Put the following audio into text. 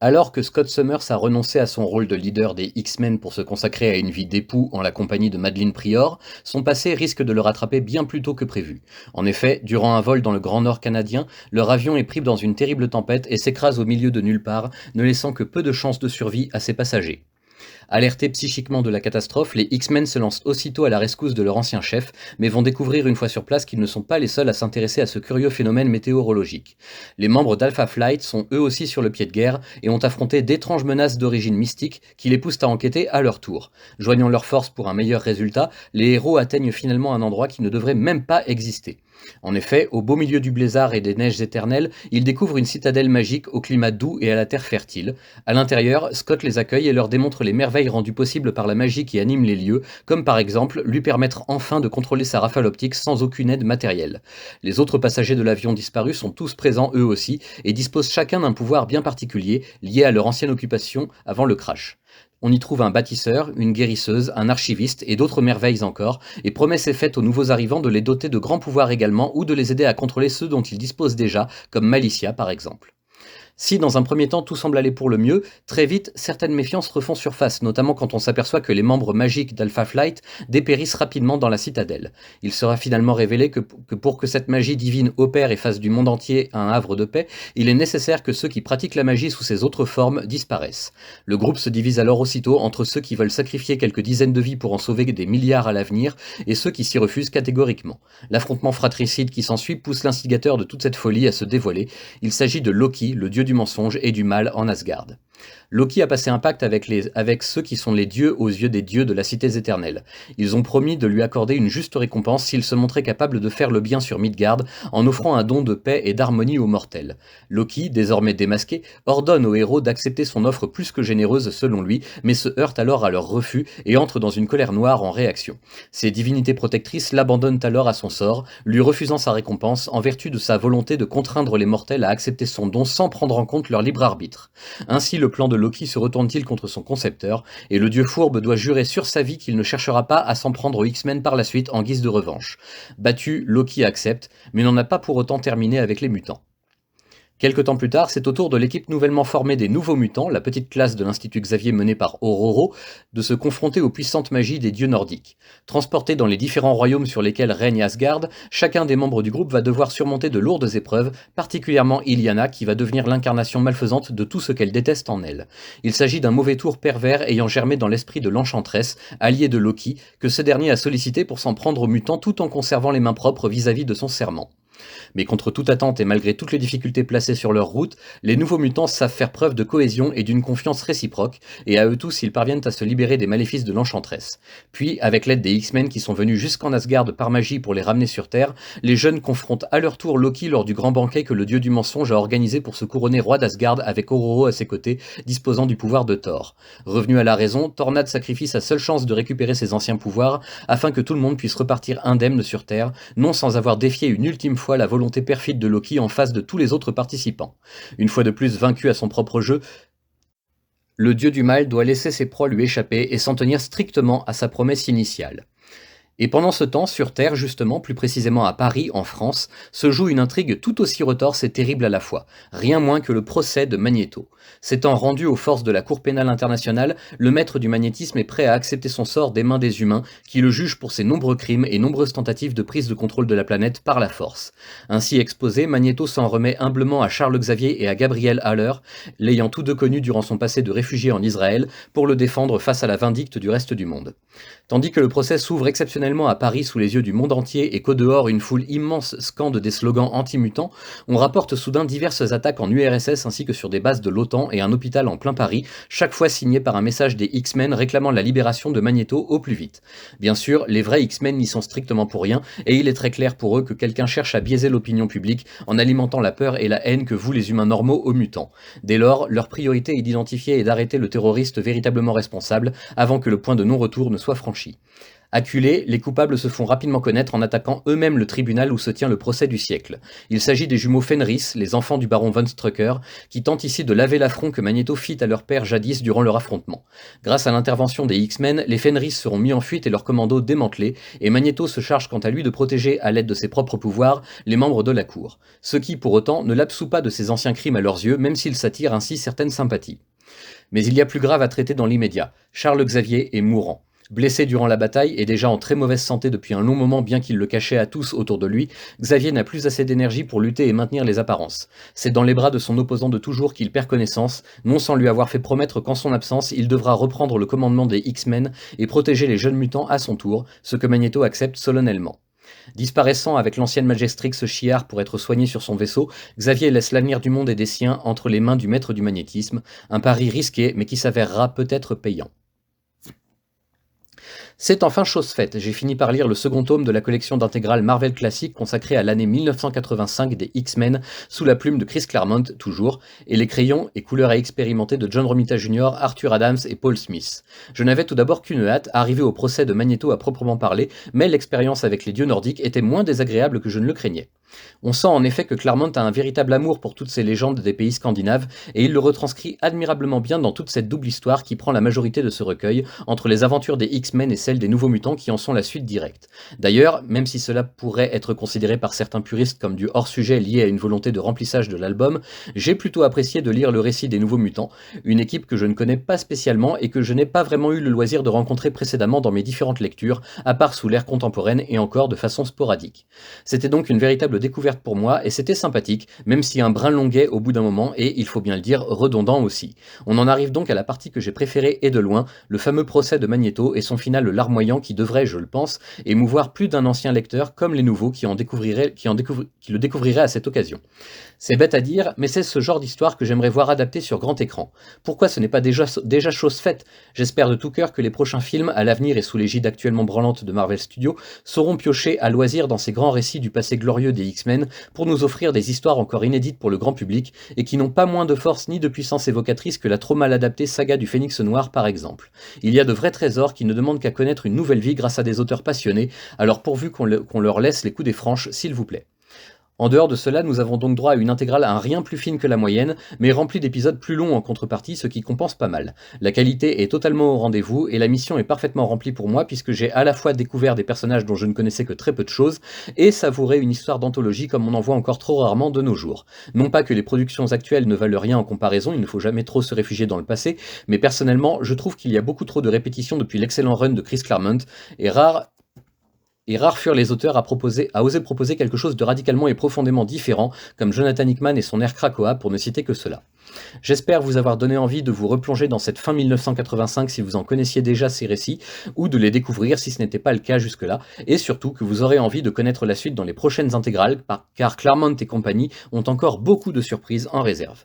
Alors que Scott Summers a renoncé à son rôle de leader des X-Men pour se consacrer à une vie d'époux en la compagnie de Madelyne Pryor, son passé risque de le rattraper bien plus tôt que prévu. En effet, durant un vol dans le Grand Nord canadien, leur avion est pris dans une terrible tempête et s'écrase au milieu de nulle part, ne laissant que peu de chances de survie à ses passagers. Alertés psychiquement de la catastrophe, les X-Men se lancent aussitôt à la rescousse de leur ancien chef, mais vont découvrir une fois sur place qu'ils ne sont pas les seuls à s'intéresser à ce curieux phénomène météorologique. Les membres d'Alpha Flight sont eux aussi sur le pied de guerre et ont affronté d'étranges menaces d'origine mystique qui les poussent à enquêter à leur tour. Joignant leurs forces pour un meilleur résultat, les héros atteignent finalement un endroit qui ne devrait même pas exister. En effet, au beau milieu du blizzard et des neiges éternelles, ils découvrent une citadelle magique au climat doux et à la terre fertile. À l'intérieur, Scott les accueille et leur démontre les merveilles rendues possibles par la magie qui anime les lieux, comme par exemple lui permettre enfin de contrôler sa rafale optique sans aucune aide matérielle. Les autres passagers de l'avion disparu sont tous présents eux aussi et disposent chacun d'un pouvoir bien particulier lié à leur ancienne occupation avant le crash. On y trouve un bâtisseur, une guérisseuse, un archiviste et d'autres merveilles encore, et promesse est faite aux nouveaux arrivants de les doter de grands pouvoirs également ou de les aider à contrôler ceux dont ils disposent déjà, comme Malicia par exemple. Si dans un premier temps tout semble aller pour le mieux, très vite certaines méfiances refont surface, notamment quand on s'aperçoit que les membres magiques d'Alpha Flight dépérissent rapidement dans la citadelle. Il sera finalement révélé que pour que cette magie divine opère et fasse du monde entier un havre de paix, il est nécessaire que ceux qui pratiquent la magie sous ses autres formes disparaissent. Le groupe se divise alors aussitôt entre ceux qui veulent sacrifier quelques dizaines de vies pour en sauver des milliards à l'avenir et ceux qui s'y refusent catégoriquement. L'affrontement fratricide qui s'ensuit pousse l'instigateur de toute cette folie à se dévoiler. Il s'agit de Loki, le dieu du mensonge et du mal en Asgard. Loki a passé un pacte avec ceux qui sont les dieux aux yeux des dieux de la cité éternelle. Ils ont promis de lui accorder une juste récompense s'il se montrait capable de faire le bien sur Midgard en offrant un don de paix et d'harmonie aux mortels. Loki, désormais démasqué, ordonne aux héros d'accepter son offre plus que généreuse selon lui, mais se heurte alors à leur refus et entre dans une colère noire en réaction. Ces divinités protectrices l'abandonnent alors à son sort, lui refusant sa récompense en vertu de sa volonté de contraindre les mortels à accepter son don sans prendre en compte leur libre arbitre. Ainsi, le plan de Loki se retourne-t-il contre son concepteur, et le dieu fourbe doit jurer sur sa vie qu'il ne cherchera pas à s'en prendre aux X-Men par la suite en guise de revanche. Battu, Loki accepte, mais n'en a pas pour autant terminé avec les mutants. Quelque temps plus tard, c'est au tour de l'équipe nouvellement formée des Nouveaux Mutants, la petite classe de l'Institut Xavier menée par Ororo, de se confronter aux puissantes magies des dieux nordiques. Transportés dans les différents royaumes sur lesquels règne Asgard, chacun des membres du groupe va devoir surmonter de lourdes épreuves, particulièrement Illyana qui va devenir l'incarnation malfaisante de tout ce qu'elle déteste en elle. Il s'agit d'un mauvais tour pervers ayant germé dans l'esprit de l'Enchantresse, alliée de Loki, que ce dernier a sollicité pour s'en prendre aux mutants tout en conservant les mains propres vis-à-vis de son serment. Mais contre toute attente et malgré toutes les difficultés placées sur leur route, les nouveaux mutants savent faire preuve de cohésion et d'une confiance réciproque, et à eux tous ils parviennent à se libérer des maléfices de l'Enchantresse. Puis, avec l'aide des X-Men qui sont venus jusqu'en Asgard par magie pour les ramener sur Terre, les jeunes confrontent à leur tour Loki lors du grand banquet que le dieu du mensonge a organisé pour se couronner roi d'Asgard avec Ororo à ses côtés, disposant du pouvoir de Thor. Revenu à la raison, Tornade sacrifie sa seule chance de récupérer ses anciens pouvoirs afin que tout le monde puisse repartir indemne sur Terre, non sans avoir défié une ultime fois la volonté perfide de Loki en face de tous les autres participants. Une fois de plus vaincu à son propre jeu, le dieu du mal doit laisser ses proies lui échapper et s'en tenir strictement à sa promesse initiale. Et pendant ce temps, sur Terre justement, plus précisément à Paris, en France, se joue une intrigue tout aussi retorse et terrible à la fois, rien moins que le procès de Magneto. S'étant rendu aux forces de la Cour pénale internationale, le maître du magnétisme est prêt à accepter son sort des mains des humains, qui le jugent pour ses nombreux crimes et nombreuses tentatives de prise de contrôle de la planète par la force. Ainsi exposé, Magneto s'en remet humblement à Charles Xavier et à Gabriel Haller, l'ayant tous deux connu durant son passé de réfugié en Israël, pour le défendre face à la vindicte du reste du monde. Tandis que le procès s'ouvre exceptionnellement à Paris sous les yeux du monde entier et qu'au dehors une foule immense scande des slogans anti-mutants, on rapporte soudain diverses attaques en URSS ainsi que sur des bases de l'OTAN et un hôpital en plein Paris, chaque fois signé par un message des X-Men réclamant la libération de Magneto au plus vite. Bien sûr, les vrais X-Men n'y sont strictement pour rien, et il est très clair pour eux que quelqu'un cherche à biaiser l'opinion publique en alimentant la peur et la haine que vouent les humains normaux aux mutants. Dès lors, leur priorité est d'identifier et d'arrêter le terroriste véritablement responsable avant que le point de non-retour ne soit franchi. Acculés, les coupables se font rapidement connaître en attaquant eux-mêmes le tribunal où se tient le procès du siècle. Il s'agit des jumeaux Fenris, les enfants du baron von Strucker, qui tentent ici de laver l'affront que Magneto fit à leur père jadis durant leur affrontement. Grâce à l'intervention des X-Men, les Fenris seront mis en fuite et leur commando démantelé, et Magneto se charge quant à lui de protéger, à l'aide de ses propres pouvoirs, les membres de la cour. Ce qui, pour autant, ne l'absout pas de ses anciens crimes à leurs yeux, même s'il s'attire ainsi certaines sympathies. Mais il y a plus grave à traiter dans l'immédiat. Charles Xavier est mourant. Blessé durant la bataille et déjà en très mauvaise santé depuis un long moment bien qu'il le cachait à tous autour de lui, Xavier n'a plus assez d'énergie pour lutter et maintenir les apparences. C'est dans les bras de son opposant de toujours qu'il perd connaissance, non sans lui avoir fait promettre qu'en son absence, il devra reprendre le commandement des X-Men et protéger les jeunes mutants à son tour, ce que Magneto accepte solennellement. Disparaissant avec l'ancienne Majestrix Shi'ar pour être soigné sur son vaisseau, Xavier laisse l'avenir du monde et des siens entre les mains du maître du magnétisme, un pari risqué mais qui s'avérera peut-être payant. C'est enfin chose faite, j'ai fini par lire le second tome de la collection d'intégrales Marvel classique consacrée à l'année 1985 des X-Men, sous la plume de Chris Claremont, toujours, et les crayons et couleurs à expérimenter de John Romita Jr., Arthur Adams et Paul Smith. Je n'avais tout d'abord qu'une hâte, arriver au procès de Magneto à proprement parler, mais l'expérience avec les dieux nordiques était moins désagréable que je ne le craignais. On sent en effet que Claremont a un véritable amour pour toutes ces légendes des pays scandinaves, et il le retranscrit admirablement bien dans toute cette double histoire qui prend la majorité de ce recueil, entre les aventures des X-Men et celles des Nouveaux Mutants qui en sont la suite directe. D'ailleurs, même si cela pourrait être considéré par certains puristes comme du hors-sujet lié à une volonté de remplissage de l'album, j'ai plutôt apprécié de lire le récit des Nouveaux Mutants, une équipe que je ne connais pas spécialement et que je n'ai pas vraiment eu le loisir de rencontrer précédemment dans mes différentes lectures, à part sous l'ère contemporaine et encore de façon sporadique. C'était donc une véritable découverte pour moi et c'était sympathique, même si un brin longuet au bout d'un moment et, il faut bien le dire, redondant aussi. On en arrive donc à la partie que j'ai préférée et de loin, le fameux procès de Magneto et son final larmoyant qui devrait, je le pense, émouvoir plus d'un ancien lecteur comme les nouveaux qui le découvriraient à cette occasion. C'est bête à dire, mais c'est ce genre d'histoire que j'aimerais voir adapté sur grand écran. Pourquoi ce n'est pas déjà chose faite? J'espère de tout cœur que les prochains films, à l'avenir et sous l'égide actuellement branlante de Marvel Studios, sauront piocher à loisir dans ces grands récits du passé glorieux des X-Men pour nous offrir des histoires encore inédites pour le grand public et qui n'ont pas moins de force ni de puissance évocatrice que la trop mal adaptée saga du Phénix Noir par exemple. Il y a de vrais trésors qui ne demandent qu'à connaître une nouvelle vie grâce à des auteurs passionnés, alors pourvu qu'on leur laisse les coups des franches, s'il vous plaît. En dehors de cela, nous avons donc droit à une intégrale à un rien plus fine que la moyenne, mais remplie d'épisodes plus longs en contrepartie, ce qui compense pas mal. La qualité est totalement au rendez-vous, et la mission est parfaitement remplie pour moi, puisque j'ai à la fois découvert des personnages dont je ne connaissais que très peu de choses, et savouré une histoire d'anthologie comme on en voit encore trop rarement de nos jours. Non pas que les productions actuelles ne valent rien en comparaison, il ne faut jamais trop se réfugier dans le passé, mais personnellement, je trouve qu'il y a beaucoup trop de répétitions depuis l'excellent run de Chris Claremont, et rares furent les auteurs à oser proposer quelque chose de radicalement et profondément différent, comme Jonathan Hickman et son air Krakoa, pour ne citer que cela. J'espère vous avoir donné envie de vous replonger dans cette fin 1985 si vous en connaissiez déjà ces récits, ou de les découvrir si ce n'était pas le cas jusque-là, et surtout que vous aurez envie de connaître la suite dans les prochaines intégrales, car Claremont et compagnie ont encore beaucoup de surprises en réserve.